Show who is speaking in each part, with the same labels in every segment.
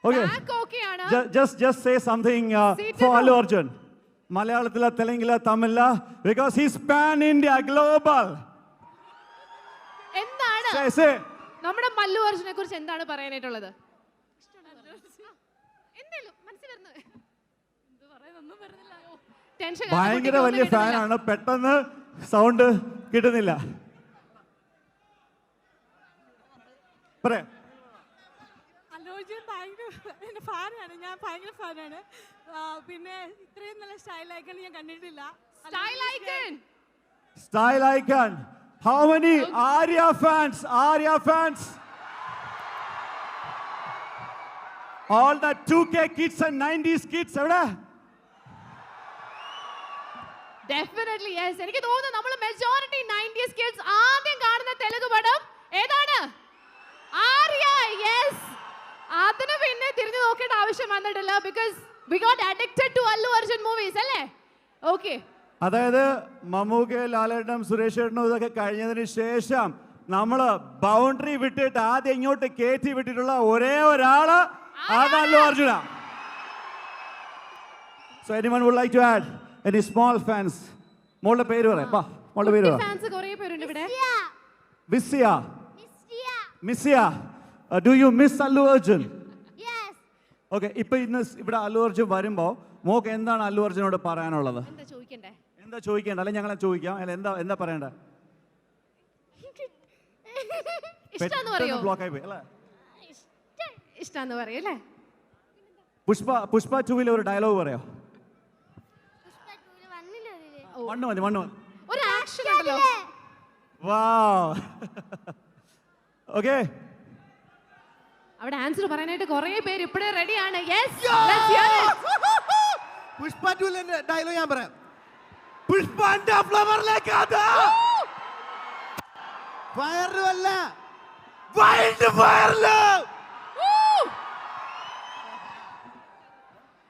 Speaker 1: Okay. Just say something for Allu Arjun. Malayalatila, Telangila, Tamila, because he's pan-India, global. Say.
Speaker 2: നമ്മുടെ മല്ലു അർജുനെ കുറിച്ച് എന്താണ് പറയാനായിട്ടുള്ളത്?
Speaker 1: ഭയങ്കര വലിയ ഫാനാണ്, പെട്ടെന്ന് സൗണ്ട് കിട്ടുന്നില്ല. പറയാ.
Speaker 3: ഞാൻ ഭയങ്കര ഫാനാണ്. പിന്നെ ഇത്രയും നല്ല സ്റ്റൈൽ ഐക്കൺ ഞാൻ കണ്ടിട്ടില്ല.
Speaker 1: Style icon. How many Arya fans? All the 2K kids and 90s kids എവിടെ?
Speaker 2: Definitely yes. എനിക്ക് തോന്നുന്നു നമ്മൾ മെജോറിറ്റി 90s kids ആദ്യം കാണുന്ന തെലുങ്ക് പടം ഏതാണ്? ആര്യ. Yes. അതിനെ പിന്നെ തിരിഞ്ഞു നോക്കേണ്ട ആവശ്യം വന്നിട്ടില്ല because we got addicted to Allu Arjun movies അല്ലേ? Okay.
Speaker 1: അതായത് മമ്മൂക്ക, ലാലേട്ടനും സുരേഷ് ഏട്ടനും ഇതൊക്കെ കഴിഞ്ഞതിന് ശേഷം നമ്മള് ബൗണ്ടറി വിട്ടിട്ട് ആദ്യം ഇങ്ങോട്ട് കയറ്റി വിട്ടിട്ടുള്ള ഒരേ ഒരാള് അത് Allu Arjuna. So anyone would like to add any small fans? മോളുടെ പേര് പറയാം. മോളുടെ പേര് പറയാം.
Speaker 2: ഫാൻസ് കുറേ പേരുണ്ട് ഇവിടെ.
Speaker 1: മിസ്സിയ. Do you miss Allu Arjun?
Speaker 3: Yes.
Speaker 1: Okay, ഇപ്പൊ ഇന്ന് ഇവിടെ അല്ലു അർജുൻ വരുമ്പോ മോക്ക് എന്താണ് അല്ലു അർജുനോട് പറയാനുള്ളത്? എന്താ ചോദിക്കേണ്ട? അല്ലെ ഞങ്ങളെ ചോദിക്കാം. അല്ല എന്താ പറയണ്ട? ബ്ലോക്ക് ആയി പോയി അല്ലേ?
Speaker 2: ഇഷ്ടാന്ന് പറയല്ലേ?
Speaker 1: പുഷ്പ 2 ഒരു ഡയലോഗ് പറയോ? മണ്ണ് മതി.
Speaker 2: ഒരു ആക്ഷൻ ഉണ്ടല്ലോ.
Speaker 1: വാവ്. ഓക്കേ,
Speaker 2: അവിടെ ആൻസർ പറയാനായിട്ട് കുറേ പേര് ഇപ്പോഴേ റെഡിയാണ്. Yes, let's hear it.
Speaker 4: Pushpa 2 dialogue ഞാൻ പറയാം. പുഷ്പന്റെ ഫ്ലവറിലേക്ക് അതാ ഫയറല്ല, വൈൽഡ് ഫയർല.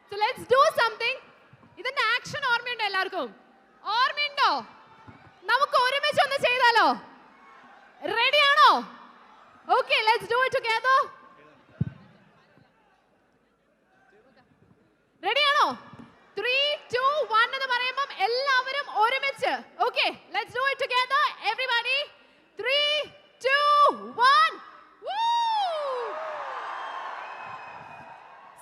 Speaker 2: So let's do something. ഇതിന്റെ ആക്ഷൻ ഓർമ്മയുണ്ടോ എല്ലാവർക്കും? ഓർമ്മയുണ്ടോ? നമുക്ക് ഒരുമിച്ച് ഒന്ന് ചെയ്താലോ? റെഡിയാണോ? Okay, let's do it together. റെഡിയാണോ? 3, 2, 1 എന്ന് പറയുമ്പോൾ എല്ലാവരും ഒരുമിച്ച്. Okay, let's do it together. Everybody. 3, 2, 1.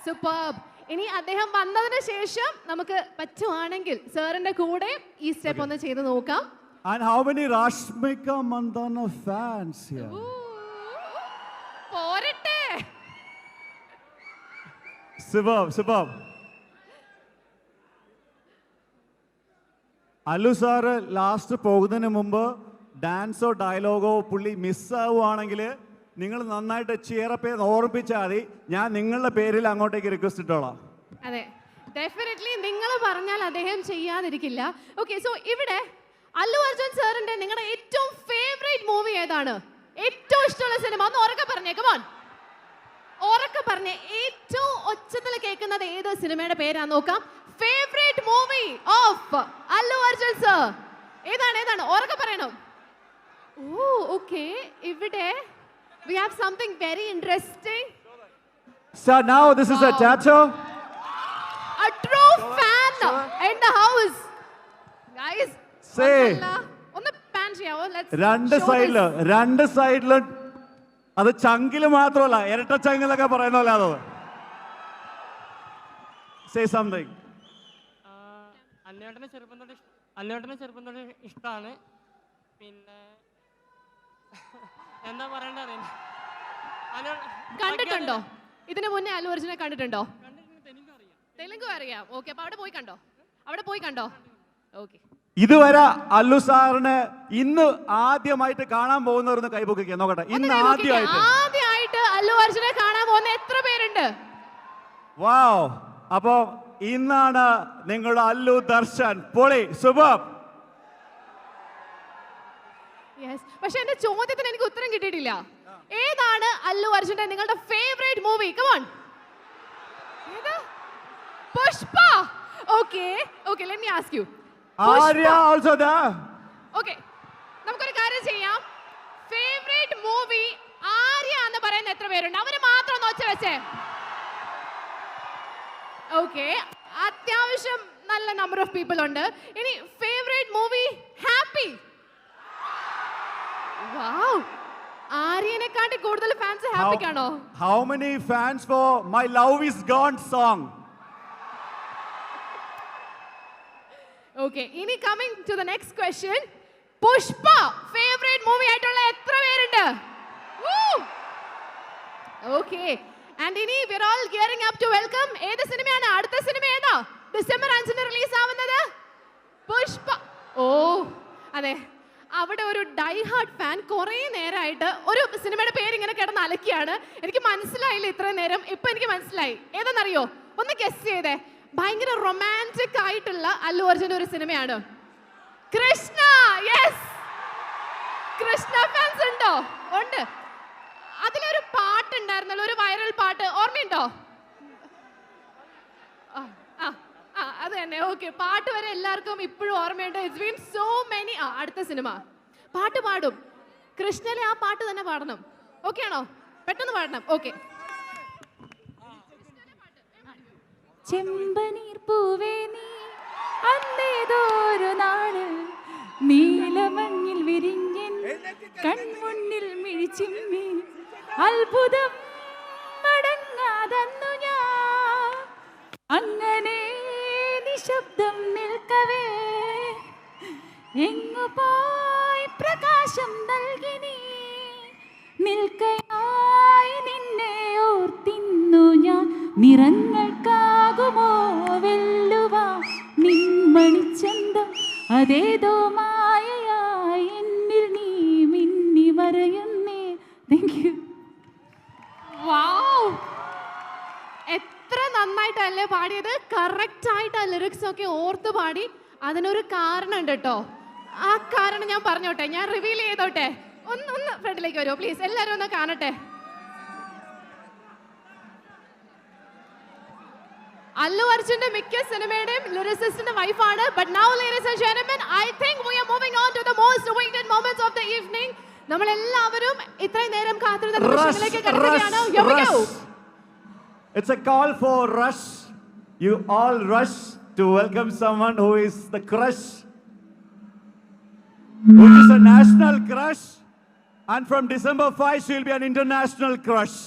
Speaker 2: Superb. ഇനി അദ്ദേഹം വന്നതിന് ശേഷം നമുക്ക് പറ്റുവാണെങ്കിൽ സാറിന്റെ കൂടെ ഈ സ്റ്റെപ്പ് ഒന്ന് ചെയ്ത് നോക്കാം.
Speaker 1: And how many Rashmika Mandana fans here?
Speaker 2: പോരട്ടെ.
Speaker 1: Superb. അല്ലു സാറ് ലാസ്റ്റ് പോകുന്നതിന് മുമ്പ് ഡാൻസോ ഡയലോഗോ പുള്ളി മിസ്സാവുകയാണെങ്കിൽ നിങ്ങൾ നന്നായിട്ട് ചിയറപ്പ് ചെയ്ത് ഓർമ്മിപ്പിച്ചാൽ മതി. ഞാൻ നിങ്ങളുടെ പേരിൽ അങ്ങോട്ടേക്ക് റിക്വസ്റ്റ് ഇട്ടോളാം.
Speaker 2: അതെ, ഡെഫിനറ്റ്ലി നിങ്ങൾ പറഞ്ഞാൽ അദ്ദേഹം ചെയ്യാതിരിക്കില്ല. ഓക്കെ, സോ ഇവിടെ അല്ലു അർജുൻ സാറിന്റെ നിങ്ങളുടെ ഏറ്റവും ഫേവറേറ്റ് മൂവി ഏതാണ്? ഏറ്റവും ഇഷ്ടമുള്ള സിനിമ ഒന്ന് ഉറക്കെ പറഞ്ഞേ. കം ഓൺ, ഉറക്കെ പറഞ്ഞേ. ഏറ്റവും ഒച്ചത്തിൽ കേൾക്കുന്നത് ഏത് സിനിമയുടെ പേരാന്ന് നോക്കാം. Favourite movie of Allu Arjun sir ഏതാണ്? ഉറക്കെ പറയണം. ഓ ഓക്കെ, ഇവിടെ we have something very interesting.
Speaker 1: So now this is a tattoo.
Speaker 2: A true fan in the house. Guys,
Speaker 1: say
Speaker 2: ഒന്ന് pan ചെയ്യാവോ? Let's
Speaker 1: രണ്ട് സൈഡില് അത് ചങ്കില് മാത്രമല്ല, ഇരട്ട ചങ്കിലൊക്കെ പറയുന്ന പോലെ അത്. Say something.
Speaker 5: അല്ലേട്ടനെ ചെറുപ്പം തൊട്ട് ഇഷ്ടമാണ്. പിന്നെ എന്താ പറയണ്ടേ?
Speaker 2: കണ്ടിട്ടുണ്ടോ? ഇതിനു മുന്നേ അല്ലു അർജുനെ കണ്ടിട്ടുണ്ടോ? തെലുങ്ക് അറിയാം. ഓക്കെ, അപ്പൊ അവിടെ പോയി കണ്ടോ? ഓക്കെ.
Speaker 1: ഇതുവരെ അല്ലു സാറിനെ ഇന്ന് ആദ്യമായിട്ട് കാണാൻ പോകുന്നവരൊന്ന് കൈപൊക്കിക്കുക നോക്കട്ടെ. ഇന്ന്
Speaker 2: ആദ്യമായിട്ട് അല്ലു അർജുനെ കാണാൻ പോകുന്ന എത്ര പേരുണ്ട്?
Speaker 1: വാവ്. അപ്പൊ ഇന്നാണ് നിങ്ങളുടെ അല്ലു ദർശൻ. പൊളി, സൂപ്പർ.
Speaker 2: പക്ഷെ എന്റെ ചോദ്യത്തിന് എനിക്ക് ഉത്തരം കിട്ടിയിട്ടില്ല. ഏതാണ് അല്ലു അർജുന്റെ നിങ്ങളുടെ favourite movie? Come on. Pushpa. Okay, let me ask you.
Speaker 1: Arya also there.
Speaker 2: Okay, നമുക്കൊരു കാര്യം ചെയ്യാം. ഫേവറേറ്റ് മൂവി ആര്യ എന്ന് പറയുന്ന എത്ര പേരുണ്ട്? അവര് മാത്രം ഒന്ന് ഒച്ച വെച്ചേ. ഓക്കെ, അത്യാവശ്യം നല്ല നമ്പർ ഓഫ് പീപ്പിൾ ഉണ്ട്. ഇനി ഫേവറേറ്റ് മൂവി ഹാപ്പി. വൗ, ആര്യനെക്കാട്ടി കൂടുതൽ ഫാൻസ് ഹാപ്പിക്കാണോ?
Speaker 1: How many fans for My Love Is Gone song?
Speaker 2: Okay, ഇനി coming to the next question. Pushpa favourite movie ആയിട്ടുള്ള എത്ര പേരുണ്ട്? ഓക്കെ, ആൻഡ് ഇനി we are all gearing up to welcome ഏത് സിനിമയാണ്? അടുത്ത സിനിമ ഏതാ? ഡിസംബർ 5 റിലീസ് ആവുന്നത് പുഷ്പ. ഓ അതെ, അവിടെ ഒരു ഡൈ ഹാർഡ് ഫാൻ കുറേ നേരമായിട്ട് ഒരു സിനിമയുടെ പേര് ഇങ്ങനെ കിടന്ന് അലക്കിയാണ്. എനിക്ക് മനസ്സിലായില്ല ഇത്രയും നേരം, ഇപ്പൊ എനിക്ക് മനസ്സിലായി. ഏതെന്നറിയോ? ഒന്ന് ഗസ് ചെയ്തേ. ഭയങ്കര റൊമാൻറ്റിക് ആയിട്ടുള്ള അല്ലു അർജുൻ ഒരു സിനിമയാണ് കൃഷ്ണ. യെസ്, കൃഷ്ണ ഫാൻസ് ഉണ്ടോ? ഉണ്ട്. അതിലൊരു പാട്ടുണ്ടായിരുന്നല്ലോ, ഒരു വൈറൽ പാട്ട്, ഓർമ്മയുണ്ടോ? അത് തന്നെ. ഓക്കെ, പാട്ട് വരെ എല്ലാവർക്കും ഇപ്പോഴും ഓർമ്മയുണ്ട്. It's been so many. അടുത്ത സിനിമ പാട്ട് പാടും. കൃഷ്ണയിലെ ആ പാട്ട് തന്നെ പാടണം. ഓക്കെ ആണോ? പെട്ടെന്ന് പാടണം. ഓക്കെ.
Speaker 6: ചെമ്പനീർ പൂവേ നീ അന്നേതോരു നാട് നീലമഞ്ഞിൽ വിരിഞ്ഞൻ കൺമുന്നിൽ മിഴിച്ചിമ്മി അത്ഭുതം മടങ്ങാതന്നു ഞാൻ അങ്ങനെ നിശബ്ദം നിൽക്കവേ എങ്ങു പോയി പ്രകാശം നൽകി നീ നിൽക്കയായി നിന്നെ ഓർത്തിന്നു ഞാൻ നിറങ്ങൾക്കാകുമോ വെല്ലുവാ നിൻമണിച്ചന്തം അതേതോ മായയായി എന്നിൽ നീ മിന്നി മറയുന്നേ. Thank you.
Speaker 2: വൗ, എത്ര നന്നായിട്ടല്ലേ പാടിയത്. കറക്റ്റ് ആയിട്ട് ആ ലിറിക്സ് ഒക്കെ ഓർത്ത് പാടി. അതിനൊരു കാരണം ഉണ്ട് കേട്ടോ. ആ കാരണം ഞാൻ പറഞ്ഞോട്ടെ, ഞാൻ റിവീൽ ചെയ്തോട്ടെ. ഒന്ന് ഫ്രണ്ടിലേക്ക് വരുമോ പ്ലീസ്? എല്ലാവരും ഒന്ന് കാണട്ടെ. അല്ലു അർജുന്റെ മിക്ക സിനിമയുടെയും ലിറിസിസ്റ്റിന്റെ വൈഫാണ്. But now ladies and gentlemen, I think we are moving on to the most awaited moments of the evening. നമ്മൾ എല്ലാവരും ഇത്രയും നേരം കാത്തിരുന്ന നിമിഷങ്ങളിലേക്ക് കടക്കുകയാണ്. Here we go.
Speaker 1: It's a call for rush. You all rush to welcome someone who is the crush, which is a national crush, and from December 5 she'll be an international crush.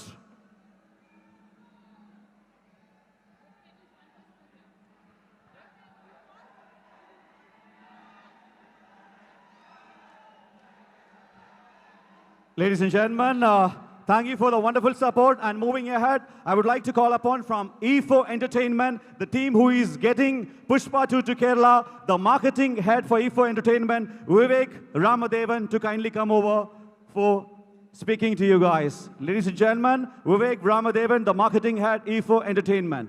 Speaker 1: Ladies and gentlemen, thank you for the wonderful support. And moving ahead, I would like to call upon from E4 Entertainment, the team who is getting Pushpa 2 to Kerala, the marketing head for E4 Entertainment, Vivek Ramadevan, to kindly come over for speaking to you guys. Ladies and gentlemen, Vivek Ramadevan, the marketing head, E4 Entertainment.